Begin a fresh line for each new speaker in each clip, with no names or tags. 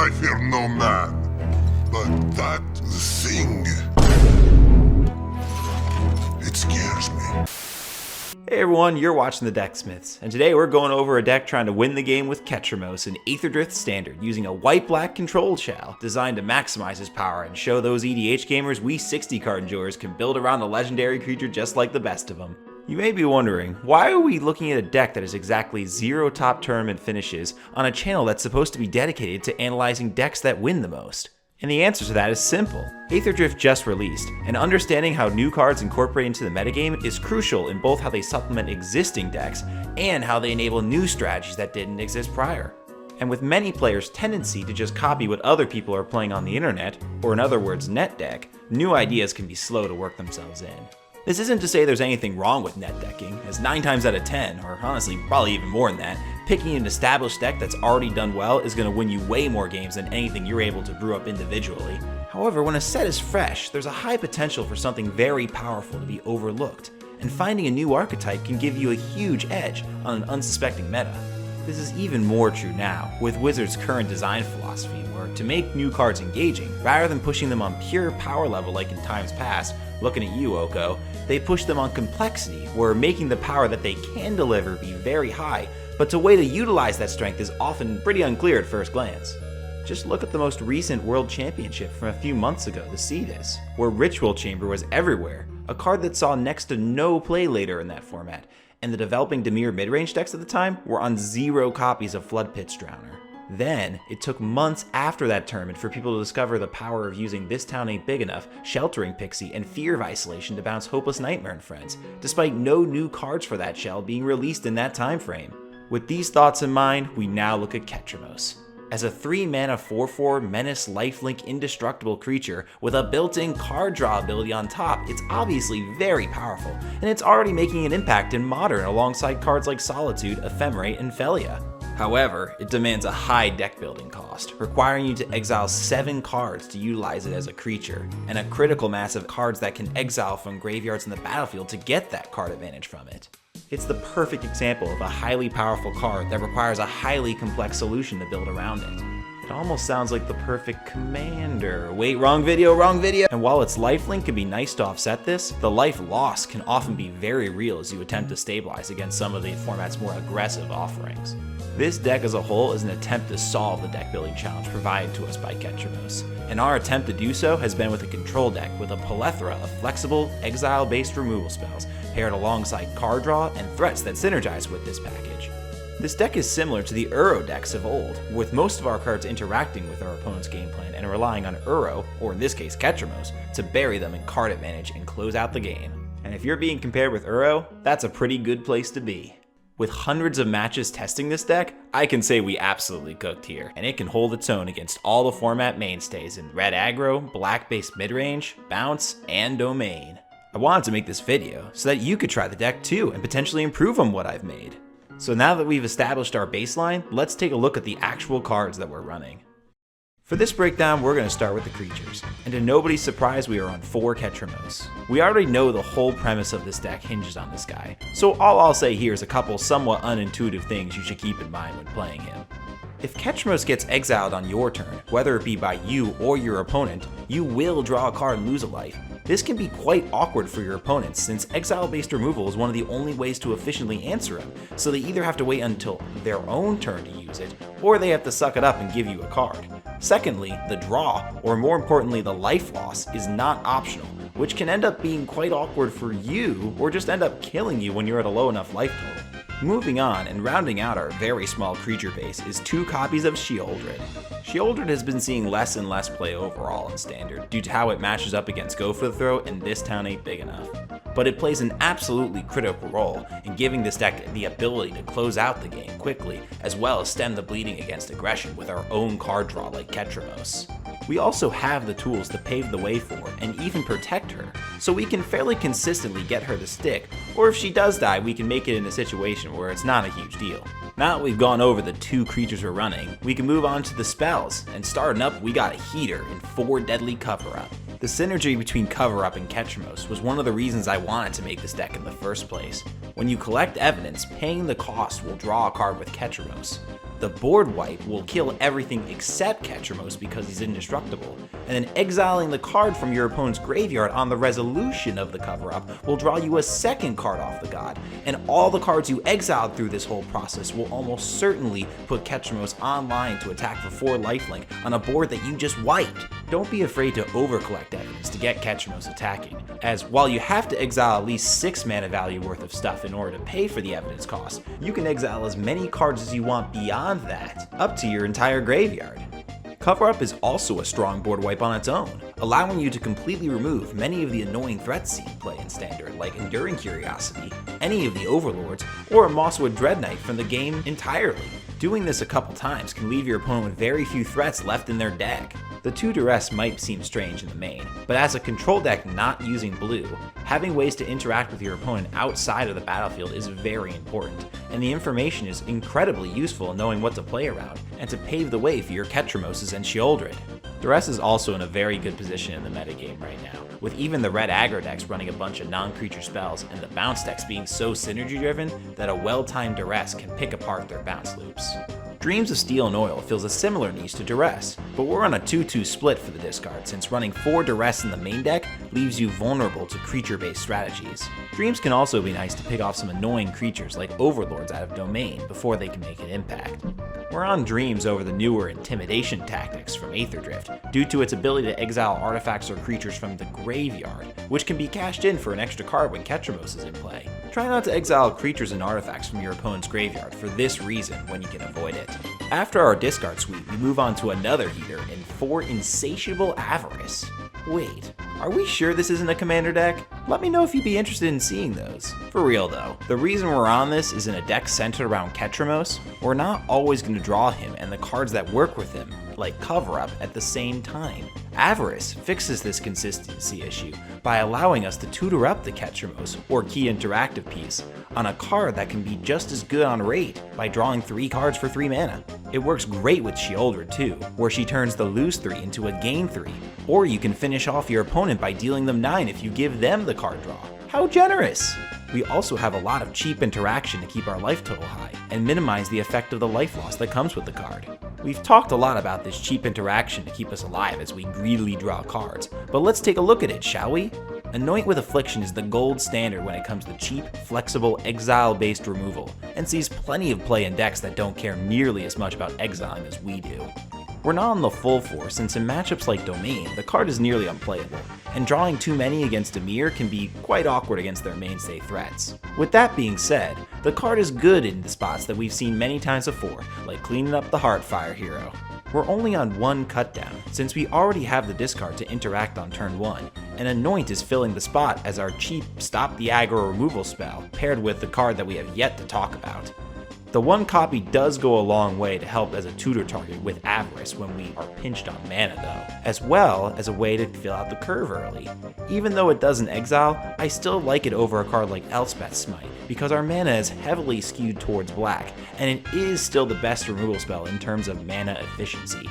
I fear no man, but that thing, it scares me.
Hey everyone, you're watching the Decksmiths, and today we're going over a deck trying to win the game with Ketramose in Aetherdrift Standard using a white-black control shell designed to maximize his power and show those EDH gamers we 60 card enjoyers can build around a legendary creature just like the best of them. You may be wondering, why are we looking at a deck that is exactly 0 top tournament finishes on a channel that's supposed to be dedicated to analyzing decks that win the most? And the answer to that is simple. Aetherdrift just released, and understanding how new cards incorporate into the metagame is crucial in both how they supplement existing decks and how they enable new strategies that didn't exist prior. And with many players' tendency to just copy what other people are playing on the internet, or in other words net deck, new ideas can be slow to work themselves in. This isn't to say there's anything wrong with net decking, as 9 times out of 10, or honestly probably even more than that, picking an established deck that's already done well is going to win you way more games than anything you're able to brew up individually. However, when a set is fresh, there's a high potential for something very powerful to be overlooked, and finding a new archetype can give you a huge edge on an unsuspecting meta. This is even more true now, with Wizards' current design philosophy, where to make new cards engaging, rather than pushing them on pure power level like in times past, looking at you, Oko, they push them on complexity, where making the power that they can deliver be very high, but the way to utilize that strength is often pretty unclear at first glance. Just look at the most recent World Championship from a few months ago to see this, where Ritual Chamber was everywhere, a card that saw next to no play later in that format, and the developing Dimir midrange decks at the time were on 0 copies of Floodpit's Drowner. Then, it took months after that tournament for people to discover the power of using This Town Ain't Big Enough, Sheltering Pixie, and Fear of Isolation to bounce Hopeless Nightmare and Friends, despite no new cards for that shell being released in that time frame. With these thoughts in mind, we now look at Ketramose. As a 3-mana 4/4 menace lifelink indestructible creature with a built-in card draw ability on top, it's obviously very powerful, and it's already making an impact in Modern alongside cards like Solitude, Ephemerate, and Felia. However, it demands a high deck building cost, requiring you to exile 7 cards to utilize it as a creature, and a critical mass of cards that can exile from graveyards in the battlefield to get that card advantage from it. It's the perfect example of a highly powerful card that requires a highly complex solution to build around it. It almost sounds like the perfect commander. Wait, wrong video, wrong video! And while its lifelink can be nice to offset this, the life loss can often be very real as you attempt to stabilize against some of the format's more aggressive offerings. This deck as a whole is an attempt to solve the deck building challenge provided to us by Ketramose, and our attempt to do so has been with a control deck with a plethora of flexible, exile-based removal spells paired alongside card draw and threats that synergize with this package. This deck is similar to the Uro decks of old, with most of our cards interacting with our opponent's game plan and relying on Uro, or in this case Ketramose, to bury them in card advantage and close out the game. And if you're being compared with Uro, that's a pretty good place to be. With hundreds of matches testing this deck, I can say we absolutely cooked here, and it can hold its own against all the format mainstays in red aggro, black-based midrange, bounce, and domain. I wanted to make this video so that you could try the deck too and potentially improve on what I've made. So now that we've established our baseline, let's take a look at the actual cards that we're running. For this breakdown, we're going to start with the creatures, and to nobody's surprise, we are on 4 Ketramose. We already know the whole premise of this deck hinges on this guy, so all I'll say here is a couple somewhat unintuitive things you should keep in mind when playing him. If Ketramose gets exiled on your turn, whether it be by you or your opponent, you will draw a card and lose a life. This can be quite awkward for your opponents, since exile-based removal is one of the only ways to efficiently answer him, so they either have to wait until their own turn to use it, or they have to suck it up and give you a card. Secondly, the draw, or more importantly the life loss, is not optional, which can end up being quite awkward for you, or just end up killing you when you're at a low enough life total. Moving on and rounding out our very small creature base is 2 copies of Sheoldred. Sheoldred has been seeing less and less play overall in Standard due to how it matches up against Go for the Throat and This Town Ain't Big Enough. But it plays an absolutely critical role in giving this deck the ability to close out the game quickly, as well as stem the bleeding against aggression with our own card draw like Ketramose. We also have the tools to pave the way for and even protect her, so we can fairly consistently get her to stick, or if she does die, we can make it in a situation where it's not a huge deal. Now that we've gone over the 2 creatures we're running, we can move on to the spells, and starting up we got a heater and 4 deadly cover-up. The synergy between Cover Up and Ketramose was one of the reasons I wanted to make this deck in the first place. When you collect evidence, paying the cost will draw a card with Ketramose. The board wipe will kill everything except Ketramose because he's indestructible, and then exiling the card from your opponent's graveyard on the resolution of the cover-up will draw you a second card off the god, and all the cards you exiled through this whole process will almost certainly put Ketramose online to attack for 4 lifelink on a board that you just wiped. Don't be afraid to overcollect evidence to get Ketramose attacking, as while you have to exile at least 6 mana value worth of stuff in order to pay for the evidence cost, you can exile as many cards as you want beyond that, up to your entire graveyard. Cover Up is also a strong board wipe on its own, allowing you to completely remove many of the annoying threats seen play in Standard, like Enduring Curiosity, any of the Overlords, or a Mosswood Dread Knight from the game entirely. Doing this a couple times can leave your opponent with very few threats left in their deck. The 2 Duress might seem strange in the main, but as a control deck not using blue, having ways to interact with your opponent outside of the battlefield is very important, and the information is incredibly useful in knowing what to play around, and to pave the way for your Ketramoses and Sheoldred. Duress is also in a very good position in the metagame right now, with even the red aggro decks running a bunch of non-creature spells and the bounce decks being so synergy driven that a well-timed Duress can pick apart their bounce loops. Dreams of Steel and Oil fills a similar niche to Duress, but we're on a 2-2 split for the discard since running 4 Duress in the main deck leaves you vulnerable to creature-based strategies. Dreams can also be nice to pick off some annoying creatures like Overlords out of Domain before they can make an impact. We're on Dreams over the newer Intimidation tactics from Aether Drift due to its ability to exile artifacts or creatures from the graveyard, which can be cashed in for an extra card when Ketramose is in play. Try not to exile creatures and artifacts from your opponent's graveyard for this reason when you can avoid it. After our discard sweep, we move on to another heater in 4 Insatiable Avarice. Wait, are we sure this isn't a commander deck? Let me know if you'd be interested in seeing those. For real though, the reason we're on this is in a deck centered around Ketramose, we're not always going to draw him and the cards that work with him, like Cover Up, at the same time. Avarice fixes this consistency issue by allowing us to tutor up the Ketramose, or key interactive piece, on a card that can be just as good on rate by drawing 3 cards for 3 mana. It works great with Sheoldred too, where she turns the lose 3 into a gain 3, or you can finish off your opponent by dealing them 9 if you give them the card draw. How generous! We also have a lot of cheap interaction to keep our life total high, and minimize the effect of the life loss that comes with the card. We've talked a lot about this cheap interaction to keep us alive as we greedily draw cards, but let's take a look at it, shall we? Anoint with Affliction is the gold standard when it comes to cheap, flexible, exile-based removal, and sees plenty of play in decks that don't care nearly as much about exiling as we do. We're not on the full force since in matchups like Domain, the card is nearly unplayable, and drawing too many against Dimir can be quite awkward against their mainstay threats. With that being said, the card is good in the spots that we've seen many times before, like cleaning up the Heartfire hero. We're only on 1 cutdown, since we already have the discard to interact on turn 1, and Anoint is filling the spot as our cheap Stop the Aggro removal spell, paired with the card that we have yet to talk about. The 1 copy does go a long way to help as a tutor target with Avarice when we are pinched on mana though, as well as a way to fill out the curve early. Even though it doesn't exile, I still like it over a card like Elspeth's Smite, because our mana is heavily skewed towards black, and it is still the best removal spell in terms of mana efficiency.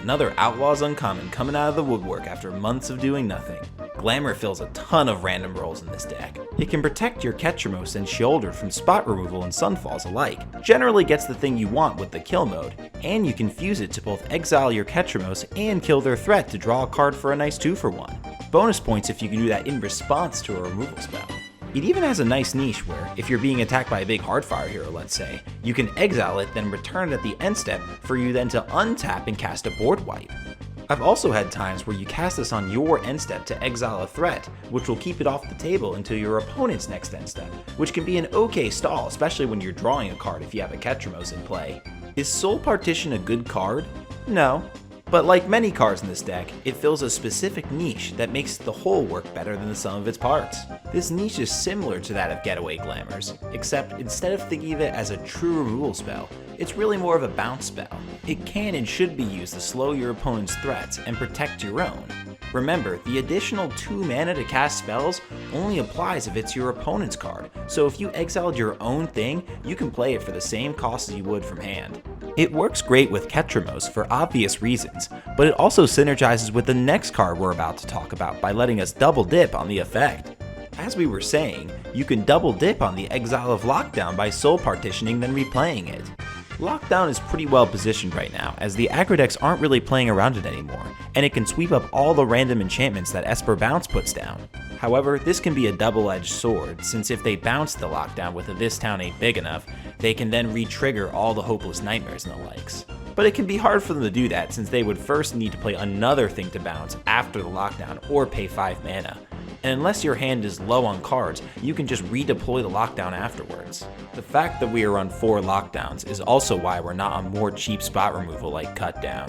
Another Outlaws Uncommon coming out of the woodwork after months of doing nothing. Glamour fills a ton of random roles in this deck. It can protect your Ketramose and Sheoldred from spot removal and Sunfalls alike, generally gets the thing you want with the kill mode, and you can fuse it to both exile your Ketramose and kill their threat to draw a card for a nice 2-for-1. Bonus points if you can do that in response to a removal spell. It even has a nice niche where, if you're being attacked by a big Heartfire hero, let's say, you can exile it, then return it at the end step for you then to untap and cast a board wipe. I've also had times where you cast this on your end step to exile a threat, which will keep it off the table until your opponent's next end step, which can be an okay stall, especially when you're drawing a card if you have a Ketramose in play. Is Soul Partition a good card? No. But like many cards in this deck, it fills a specific niche that makes the whole work better than the sum of its parts. This niche is similar to that of Getaway Glamours, except instead of thinking of it as a true removal spell, it's really more of a bounce spell. It can and should be used to slow your opponent's threats and protect your own. Remember, the additional 2 mana to cast spells only applies if it's your opponent's card, so if you exiled your own thing, you can play it for the same cost as you would from hand. It works great with Ketramose for obvious reasons, but it also synergizes with the next card we're about to talk about by letting us double dip on the effect. As we were saying, you can double dip on the Exile of Lockdown by soul partitioning then replaying it. Lockdown is pretty well positioned right now, as the aggro decks aren't really playing around it anymore, and it can sweep up all the random enchantments that Esper Bounce puts down. However, this can be a double-edged sword, since if they bounce the Lockdown with a This Town Ain't Big Enough, they can then re-trigger all the Hopeless Nightmares and the likes. But it can be hard for them to do that, since they would first need to play another thing to bounce after the Lockdown or pay 5 mana. And unless your hand is low on cards, you can just redeploy the Lockdown afterwards. The fact that we are on 4 Lockdowns is also why we're not on more cheap spot removal like Cut Down.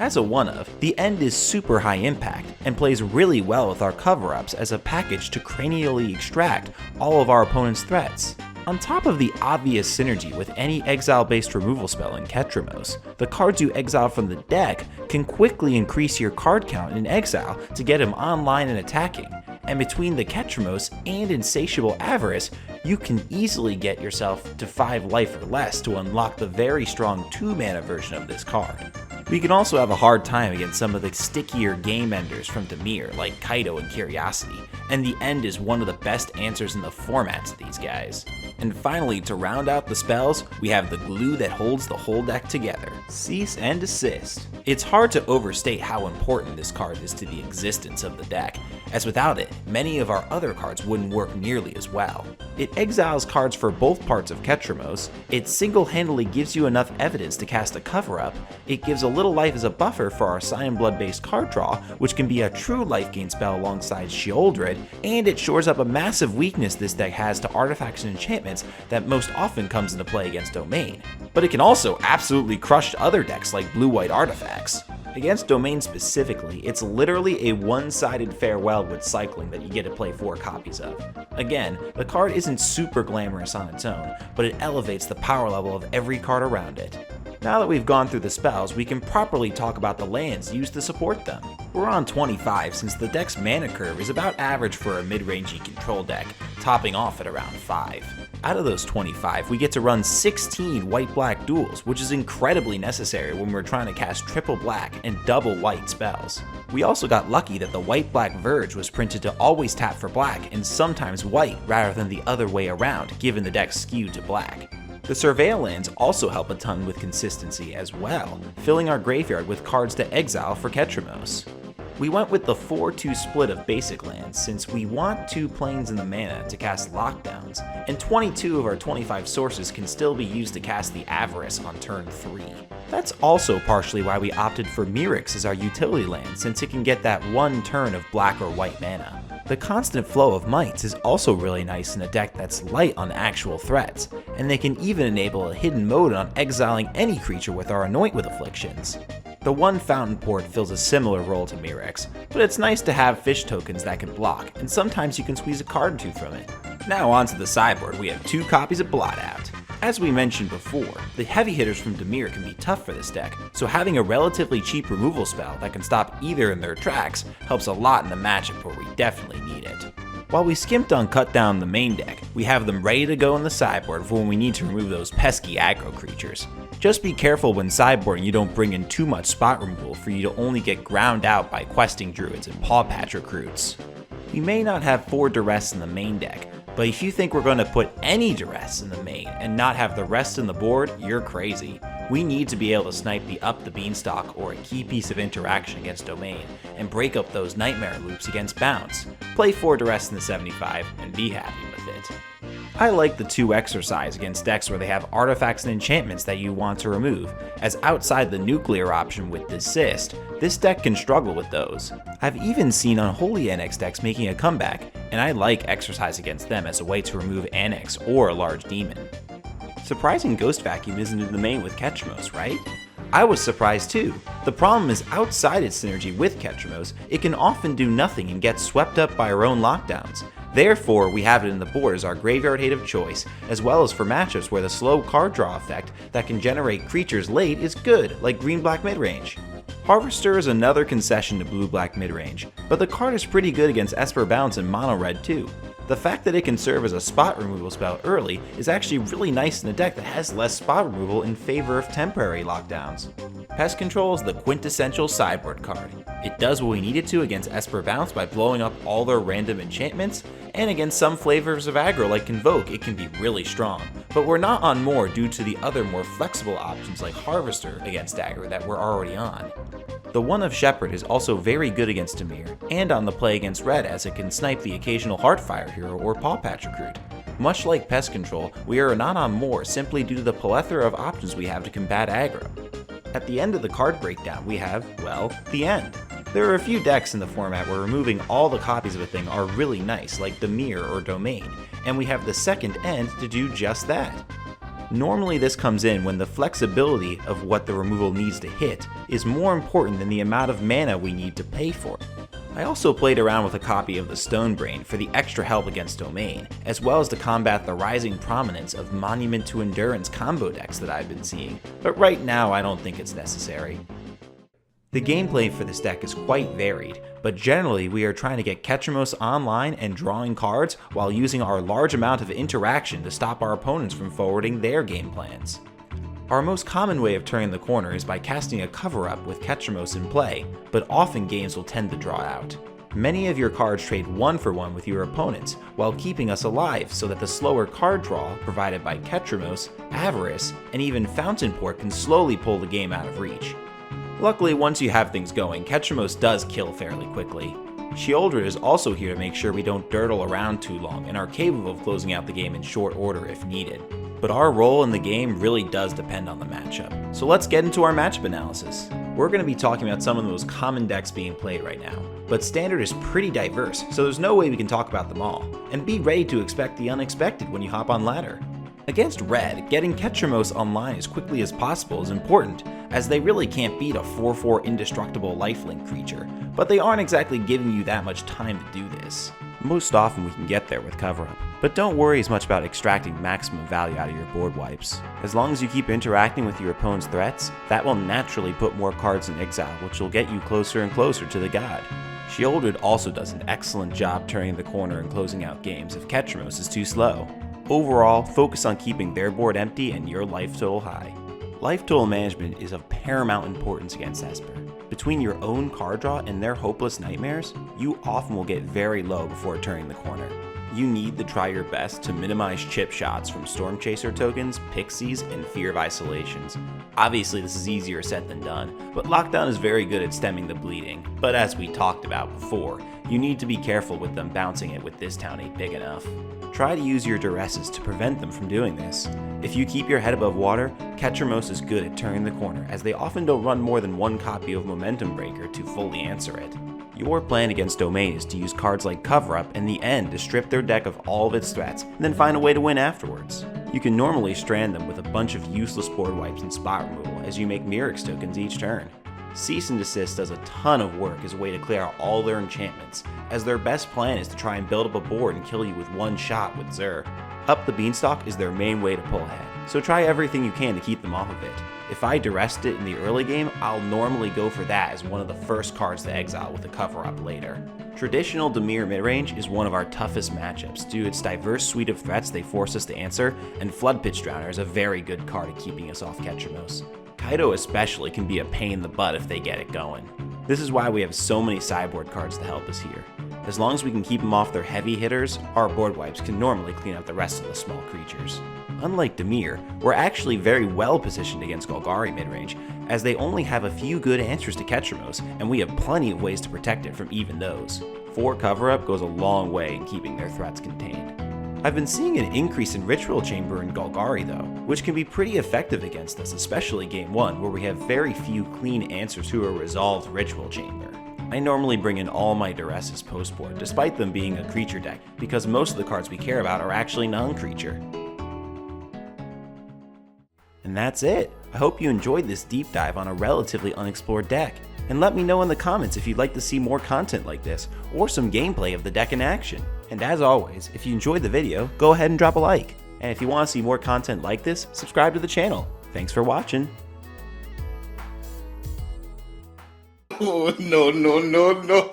As a one-of, the End is super high impact and plays really well with our cover-ups as a package to cranially extract all of our opponent's threats. On top of the obvious synergy with any exile-based removal spell in Ketramose, the cards you exile from the deck can quickly increase your card count in exile to get him online and attacking. And between the Ketramose and Insatiable Avarice, you can easily get yourself to 5 life or less to unlock the very strong 2-mana version of this card. We can also have a hard time against some of the stickier game enders from Dimir, like Kaido and Curiosity, and the End is one of the best answers in the format to these guys. And finally, to round out the spells, we have the glue that holds the whole deck together, Cease and Desist. It's hard to overstate how important this card is to the existence of the deck, as without it, many of our other cards wouldn't work nearly as well. It exiles cards for both parts of Ketramose, it single-handedly gives you enough evidence to cast a cover-up, it gives a little life as a buffer for our Sign Blood based card draw, which can be a true life gain spell alongside Sheoldred, and it shores up a massive weakness this deck has to artifacts and enchantments that most often comes into play against Domain. But it can also absolutely crush other decks like blue-white artifacts. Against Domain specifically, it's literally a one-sided farewell with cycling that you get to play 4 copies of. Again, the card isn't super glamorous on its own, but it elevates the power level of every card around it. Now that we've gone through the spells, we can properly talk about the lands used to support them. We're on 25 since the deck's mana curve is about average for a mid-rangey control deck, topping off at around 5. Out of those 25, we get to run 16 white-black duels, which is incredibly necessary when we're trying to cast triple black and double white spells. We also got lucky that the white-black Verge was printed to always tap for black and sometimes white rather than the other way around, given the deck's skew to black. The Surveil lands also help a ton with consistency as well, filling our graveyard with cards to exile for Ketramose. We went with the 4-2 split of basic lands since we want 2 planes in the mana to cast Lockdowns, and 22 of our 25 sources can still be used to cast the Avarice on turn 3. That's also partially why we opted for Mirix as our utility land, since it can get that 1 turn of black or white mana. The constant flow of mites is also really nice in a deck that's light on actual threats, and they can even enable a hidden mode on exiling any creature with our Anoint with Afflictions. The 1 Fountain Port fills a similar role to Mirix, but it's nice to have fish tokens that can block, and sometimes you can squeeze a card or 2 from it. Now onto the sideboard, we have 2 copies of Blot Out. As we mentioned before, the heavy hitters from Dimir can be tough for this deck, so having a relatively cheap removal spell that can stop either in their tracks helps a lot in the matchup where we definitely need it. While we skimped on Cut Down in the main deck, we have them ready to go in the sideboard for when we need to remove those pesky aggro creatures. Just be careful when sideboarding you don't bring in too much spot removal for you to only get ground out by questing druids and paw patch recruits. We may not have 4 duress in the main deck, but if you think we're going to put any duress in the main and not have the rest in the board, you're crazy. We need to be able to snipe the Up the Beanstalk or a key piece of interaction against Domain and break up those nightmare loops against Bounce. Play 4 duress in the 75 and be happy with it. I like the 2 exercise against decks where they have artifacts and enchantments that you want to remove, as outside the nuclear option with Desist, this deck can struggle with those. I've even seen Unholy Annex decks making a comeback, and I like exercise against them as a way to remove Annex or a large demon. Surprising Ghost Vacuum isn't in the main with Ketramose, right? I was surprised too. The problem is outside its synergy with Ketramose, it can often do nothing and get swept up by our own lockdowns. Therefore, we have it in the board as our graveyard hate of choice, as well as for matchups where the slow card draw effect that can generate creatures late is good, like green-black midrange. Harvester is another concession to blue-black midrange, but the card is pretty good against Esper Bounce and mono-red too. The fact that it can serve as a spot removal spell early is actually really nice in a deck that has less spot removal in favor of temporary lockdowns. Pest Control is the quintessential sideboard card. It does what we need it to against Esper Bounce by blowing up all their random enchantments, and against some flavors of aggro like Convoke, it can be really strong. But we're not on Moor due to the other more flexible options like Harvester against aggro that we're already on. The one of Shepherd is also very good against Dimir, and on the play against Red as it can snipe the occasional Heartfire hero or Paw Patch recruit. Much like Pest Control, we are not on Moor simply due to the plethora of options we have to combat aggro. At the end of the card breakdown we have, well, the end. There are a few decks in the format where removing all the copies of a thing are really nice, like Dimir or Domain, and we have the second end to do just that. Normally this comes in when the flexibility of what the removal needs to hit is more important than the amount of mana we need to pay for it. I also played around with a copy of the Stonebrain for the extra help against Domain, as well as to combat the rising prominence of Monument to Endurance combo decks that I've been seeing, but right now I don't think it's necessary. The gameplay for this deck is quite varied, but generally we are trying to get Ketramose online and drawing cards while using our large amount of interaction to stop our opponents from forwarding their game plans. Our most common way of turning the corner is by casting a cover-up with Ketramose in play, but often games will tend to draw out. Many of your cards trade 1-for-1 with your opponents, while keeping us alive so that the slower card draw provided by Ketramose, Avarice, and even Fountain Port can slowly pull the game out of reach. Luckily, once you have things going, Ketramose does kill fairly quickly. Sheoldred is also here to make sure we don't durdle around too long and are capable of closing out the game in short order if needed. But our role in the game really does depend on the matchup. So let's get into our matchup analysis. We're going to be talking about some of the most common decks being played right now, but Standard is pretty diverse, so there's no way we can talk about them all. And be ready to expect the unexpected when you hop on Ladder. Against Red, getting Ketramose online as quickly as possible is important, as they really can't beat a 4/4 indestructible lifelink creature, but they aren't exactly giving you that much time to do this. Most often we can get there with cover up, but don't worry as much about extracting maximum value out of your board wipes. As long as you keep interacting with your opponent's threats, that will naturally put more cards in exile, which will get you closer and closer to the god. Sheoldred also does an excellent job turning the corner and closing out games if Ketramose is too slow. Overall, focus on keeping their board empty and your life total high. Life total management is of paramount importance against Esper. Between your own card draw and their hopeless nightmares, you often will get very low before turning the corner. You need to try your best to minimize chip shots from Storm Chaser tokens, Pixies, and Fear of Isolations. Obviously this is easier said than done, but Lockdown is very good at stemming the bleeding, but as we talked about before, you need to be careful with them bouncing it with this town ain't big enough. Try to use your duresses to prevent them from doing this. If you keep your head above water, Ketramose is good at turning the corner, as they often don't run more than one copy of Momentum Breaker to fully answer it. Your plan against Domain is to use cards like Cover Up in the end to strip their deck of all of its threats, and then find a way to win afterwards. You can normally strand them with a bunch of useless board wipes and spot removal as you make Mirrex tokens each turn. Cease and Desist does a ton of work as a way to clear out all their enchantments, as their best plan is to try and build up a board and kill you with one shot with Zur. Up the Beanstalk is their main way to pull ahead, so try everything you can to keep them off of it. If I duressed it in the early game, I'll normally go for that as one of the first cards to exile with a cover up later. Traditional Dimir midrange is one of our toughest matchups due to its diverse suite of threats they force us to answer, and Flood Pitch Drowner is a very good card at keeping us off Ketramose. Kaido especially can be a pain in the butt if they get it going. This is why we have so many sideboard cards to help us here. As long as we can keep them off their heavy hitters, our board wipes can normally clean up the rest of the small creatures. Unlike Dimir, we're actually very well positioned against Golgari midrange, as they only have a few good answers to Ketramose, and we have plenty of ways to protect it from even those. 4 cover-up goes a long way in keeping their threats contained. I've been seeing an increase in Ritual Chamber in Golgari though, which can be pretty effective against us, especially game 1, where we have very few clean answers to a resolved Ritual Chamber. I normally bring in all my Duresses post-board, despite them being a creature deck, because most of the cards we care about are actually non-creature. And that's it! I hope you enjoyed this deep dive on a relatively unexplored deck, and let me know in the comments if you'd like to see more content like this, or some gameplay of the deck in action. And as always, if you enjoyed the video, go ahead and drop a like. And if you want to see more content like this, subscribe to the channel. Thanks for watching!
Oh, no, no, no, no.